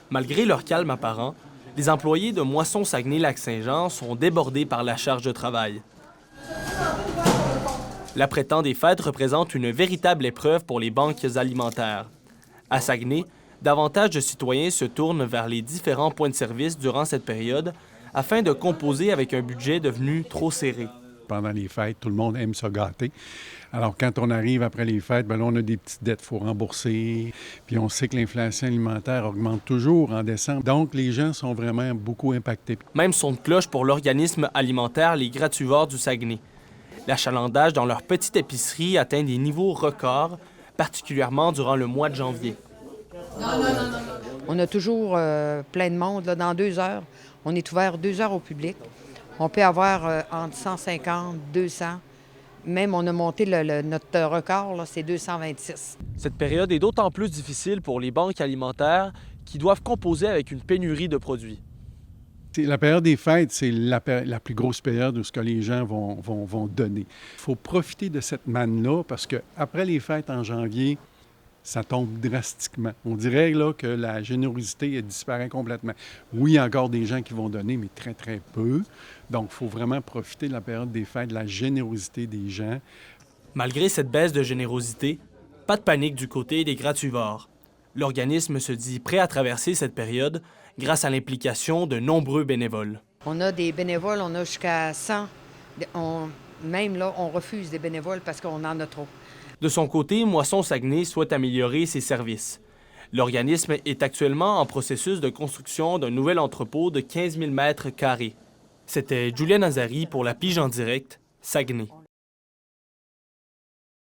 Malgré leur calme apparent, les employés de Moisson Saguenay-Lac-Saint-Jean sont débordés par la charge de travail. L'apprêtant des fêtes représente une véritable épreuve pour les banques alimentaires. À Saguenay, davantage de citoyens se tournent vers les différents points de service durant cette période afin de composer avec un budget devenu trop serré. Pendant les fêtes, tout le monde aime se gâter. Alors, quand on arrive après les fêtes, bien là, on a des petites dettes qu'il faut rembourser. Puis on sait que l'inflation alimentaire augmente toujours en décembre. Donc, les gens sont vraiment beaucoup impactés. Même son de cloche pour l'organisme alimentaire Les Gratuvores du Saguenay. L'achalandage dans leur petite épicerie atteint des niveaux records, particulièrement durant le mois de janvier. On a toujours plein de monde. Là, dans 2 heures, on est ouvert 2 heures au public. On peut avoir entre 150, 200. Même, on a monté notre record, là, c'est 226. Cette période est d'autant plus difficile pour les banques alimentaires qui doivent composer avec une pénurie de produits. La période des fêtes, c'est la plus grosse période où ce que les gens vont donner. Il faut profiter de cette manne-là parce qu'après les fêtes en janvier, ça tombe drastiquement. On dirait là, que la générosité elle disparaît complètement. Oui, il y a encore des gens qui vont donner, mais très, très peu. Donc, il faut vraiment profiter de la période des fêtes, de la générosité des gens. Malgré cette baisse de générosité, pas de panique du côté des Gratuvores. L'organisme se dit prêt à traverser cette période grâce à l'implication de nombreux bénévoles. On a des bénévoles, on a jusqu'à 100. Même là, on refuse des bénévoles parce qu'on en a trop. De son côté, Moisson Saguenay souhaite améliorer ses services. L'organisme est actuellement en processus de construction d'un nouvel entrepôt de 15 000 mètres carrés. C'était Julian Azari pour La Pige en direct, Saguenay.